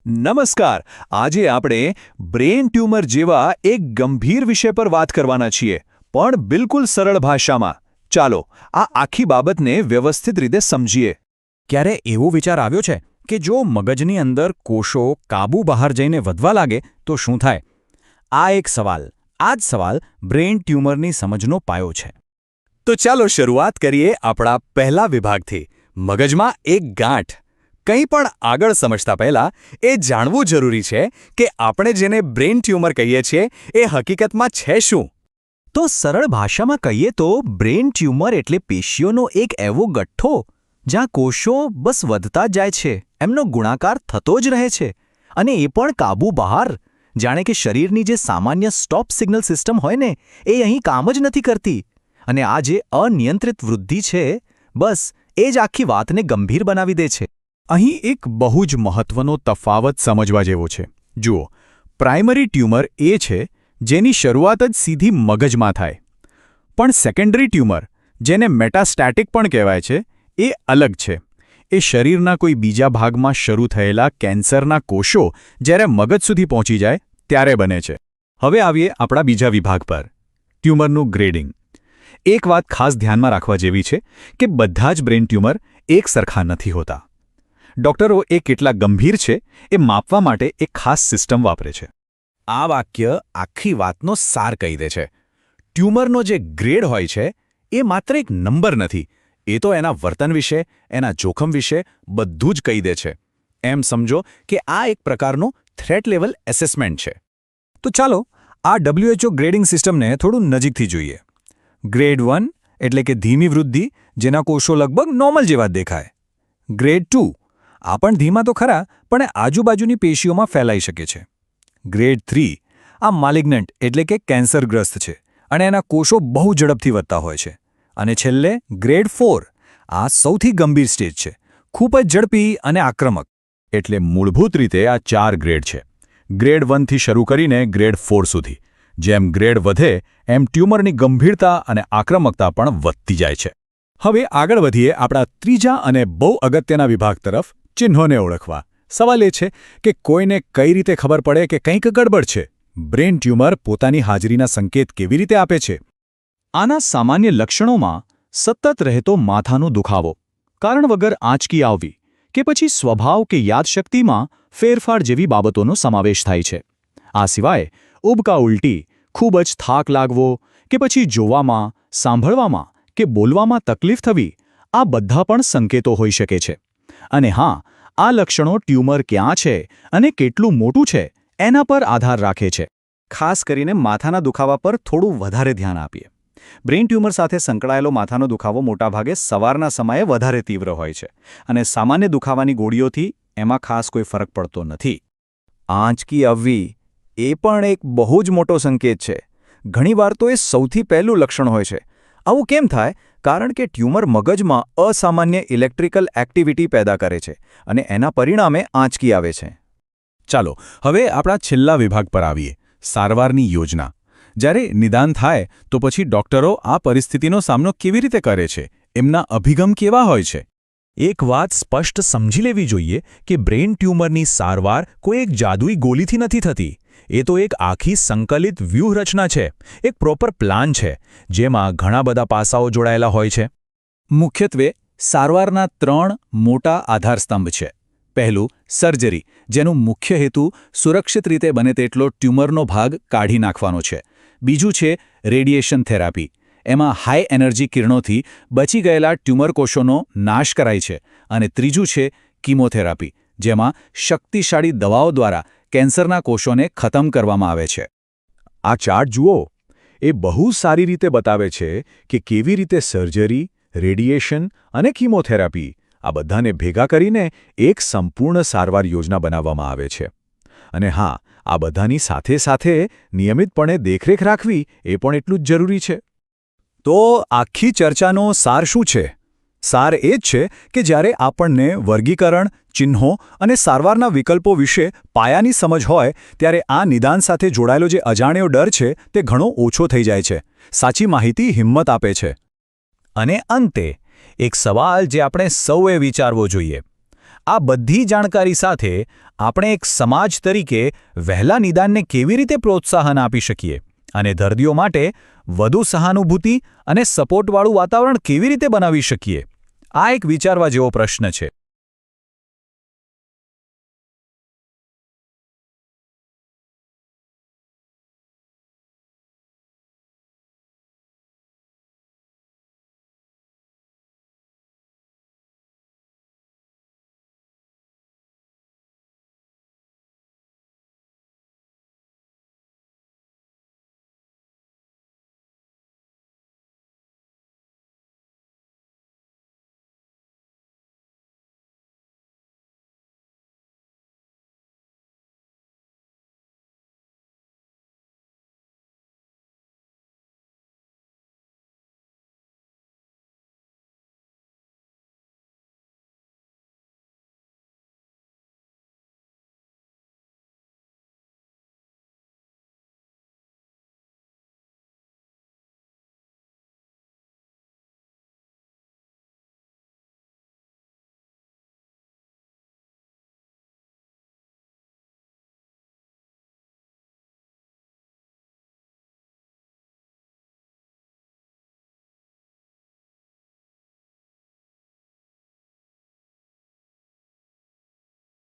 નમસ્કાર. આજે આપણે બ્રેન ટ્યુમર જેવા એક ગંભીર વિષય પર વાત કરવાના છીએ, પણ બિલકુલ સરળ ભાષામાં. ચાલો આ આખી બાબતને વ્યવસ્થિત રીતે સમજીએ. ક્યારે એવો વિચાર આવ્યો છે કે જો મગજની અંદર કોષો કાબુ બહાર જઈને વધવા લાગે તો શું થાય? આ જ સવાલ બ્રેન ટ્યુમરની સમજનો પાયો છે. તો ચાલો શરૂઆત કરીએ આપણા પહેલા વિભાગથી, મગજમાં એક ગાંઠ. કંઈ પણ આગળ સમજતા પહેલા એ જાણવું જરૂરી છે કે આપણે જેને બ્રેન ટ્યુમર કહીએ છીએ એ હકીકતમાં છે શું. તો સરળ ભાષામાં કહીએ તો બ્રેન ટ્યુમર એટલે પેશીઓનો એક એવો ગઠ્ઠો જ્યાં કોષો બસ વધતા જ જાય છે, એમનો ગુણાકાર થતો જ રહે છે, અને એ પણ કાબુ બહાર. જાણે કે શરીરની જે સામાન્ય સ્ટોપ સિગ્નલ સિસ્ટમ હોય ને, એ અહીં કામ જ નથી કરતી. અને આ જે અનિયંત્રિત વૃદ્ધિ છે, બસ એ જ આખી વાતને ગંભીર બનાવી દે છે. અહીં એક બહુ જ મહત્વનો તફાવત સમજવા જેવો છે. જુઓ, પ્રાઇમરી ટ્યુમર એ છે જેની શરૂઆત જ સીધી મગજમાં થાય, પણ સેકન્ડરી ટ્યુમર, જેને મેટાસ્ટેટિક પણ કહેવાય છે, એ અલગ છે. એ શરીરના કોઈ બીજા ભાગમાં શરૂ થયેલા કેન્સરના કોષો જ્યારે મગજ સુધી પહોંચી જાય ત્યારે બને છે. હવે આવીએ આપણા બીજા વિભાગ પર, ટ્યુમરનું ગ્રેડિંગ. એક વાત ખાસ ધ્યાનમાં રાખવા જેવી છે કે બધા જ બ્રેન ટ્યુમર એક સરખા નથી હોતા. ડોક્ટરો એ કેટલા ગંભીર છે એ માપવા માટે એક ખાસ સિસ્ટમ વાપરે છે. આ વાક્ય આખી વાતનો સાર કહી દે છે. ટ્યુમરનો જે ગ્રેડ હોય છે એ માત્ર એક નંબર નથી, એ તો એના વર્તન વિશે, એના જોખમ વિશે બધું જ કહી દે છે. એમ સમજો કે આ એક પ્રકારનું થ્રેટ લેવલ એસેસમેન્ટ છે. તો ચાલો આ WHO ગ્રેડિંગ સિસ્ટમને થોડું નજીકથી જોઈએ. ગ્રેડ 1 એટલે કે ધીમી વૃદ્ધિ, જેના કોષો લગભગ નોર્મલ જેવા જ દેખાય. ગ્રેડ 2 આ પણ ધીમા તો ખરા, પણ આજુબાજુની પેશીઓમાં ફેલાઈ શકે છે. ગ્રેડ 3 આ માલિગ્નન્ટ એટલે કે કેન્સરગ્રસ્ત છે, અને એના કોષો બહુ ઝડપથી વધતા હોય છે. અને છેલ્લે ગ્રેડ 4 આ સૌથી ગંભીર સ્ટેજ છે, ખૂબ જ ઝડપી અને આક્રમક. એટલે મૂળભૂત રીતે આ 4 ગ્રેડ છે, ગ્રેડ 1 થી શરૂ કરીને ગ્રેડ 4 સુધી. જેમ ગ્રેડ વધે એમ ટ્યુમરની ગંભીરતા અને આક્રમકતા પણ વધતી જાય છે. હવે આગળ વધીએ આપણા ત્રીજા અને બહુ અગત્યના વિભાગ તરફ, ચિહ્નોને ઓળખવા. સવાલ એ છે કે કોઈને કઈ રીતે ખબર પડે કે કંઈક ગડબડ છે? બ્રેન ટ્યુમર પોતાની હાજરીના સંકેત કેવી રીતે આપે છે? આના સામાન્ય લક્ષણોમાં સતત રહેતો માથાનો દુખાવો, કારણ વગર આંચકી આવવી, કે પછી સ્વભાવ કે યાદશક્તિમાં ફેરફાર જેવી બાબતોનો સમાવેશ થાય છે. આ સિવાય ઉબકા ઉલટી, ખૂબ જ થાક લાગવો, કે પછી જોવામાં, સાંભળવામાં કે બોલવામાં તકલીફ થવી, આ બધા પણ સંકેતો હોઈ શકે છે. અને હા, આ લક્ષણો ટ્યુમર ક્યાં છે અને કેટલું મોટું છે એના પર આધાર રાખે છે. ખાસ કરીને માથાના દુખાવા પર થોડું વધારે ધ્યાન આપીએ. બ્રેન ટ્યુમર સાથે સંકળાયેલો માથાનો દુખાવો મોટાભાગે સવારના સમયે વધારે તીવ્ર હોય છે, અને સામાન્ય દુખાવાની ગોળીઓથી એમાં ખાસ કોઈ ફરક પડતો નથી. આંચકી આવવી એ પણ એક બહુ જ મોટો સંકેત છે. ઘણીવાર તો એ સૌથી પહેલું લક્ષણ હોય છે. આવું કેમ થાય? કારણ કે ટ્યુમર મગજમાં અસામાન્ય ઇલેક્ટ્રિકલ એક્ટિવિટી પેદા કરે છે, અને એના પરિણામે આંચકી આવે છે. ચાલો હવે આપણા છેલ્લા વિભાગ પર આવીએ, સારવારની યોજના. જ્યારે નિદાન થાય તો પછી ડોક્ટરો આ પરિસ્થિતિનો સામનો કેવી રીતે કરે છે? એમના અભિગમ કેવા હોય છે? એક વાત સ્પષ્ટ સમજી લેવી જોઈએ કે બ્રેન ટ્યુમરની સારવાર કોઈ એક જાદુઈ ગોળીથી નથી થતી. એ તો એક આખી સંકલિત વ્યૂહરચના છે, એક પ્રોપર પ્લાન છે, જેમાં ઘણા બધા પાસાઓ જોડાયેલા હોય છે. મુખ્યત્વે સારવારના 3 મોટા આધારસ્તંભ છે. પહેલું, સર્જરી, જેનું મુખ્ય હેતુ સુરક્ષિત રીતે બને તેટલો ટ્યુમરનો ભાગ કાઢી નાખવાનો છે. બીજું છે રેડિયેશન થેરાપી. એમાં હાઈ એનર્જી કિરણોથી બચી ગયેલા ટ્યુમર કોષોનો નાશ કરાય છે. અને ત્રીજું છે કીમોથેરાપી, જેમાં શક્તિશાળી દવાઓ દ્વારા કેન્સરના કોષોને ખતમ કરવામાં આવે છે. આ ચાર્ટ જુઓ, એ બહુ સારી રીતે બતાવે છે કે કેવી રીતે સર્જરી, રેડિયેશન અને કીમોથેરાપી આ બધાને ભેગા કરીને એક સંપૂર્ણ સારવાર યોજના બનાવવામાં આવે છે. અને હા, આ બધાની સાથે સાથે નિયમિતપણે દેખરેખ રાખવી એ પણ એટલું જ જરૂરી છે. તો આખી ચર્ચાનો સાર શું છે? સાર એ જ છે કે જ્યારે આપણને વર્ગીકરણ, ચિહ્નો અને સારવારના વિકલ્પો વિશે પાયાની સમજ હોય, ત્યારે આ નિદાન સાથે જોડાયેલો જે અજાણ્યો ડર છે તે ઘણો ઓછો થઈ જાય છે. સાચી માહિતી હિંમત આપે છે. અને અંતે એક સવાલ જે આપણે સૌએ વિચારવો જોઈએ. આ બધી જાણકારી સાથે આપણે એક સમાજ તરીકે વહેલા નિદાનને કેવી રીતે પ્રોત્સાહન આપી શકીએ અને દર્દીઓ માટે વધુ સહાનુભૂતિ અને સપોર્ટવાળું વાતાવરણ કેવી રીતે બનાવી શકીએ? આ એક વિચારવા જેવો પ્રશ્ન છે.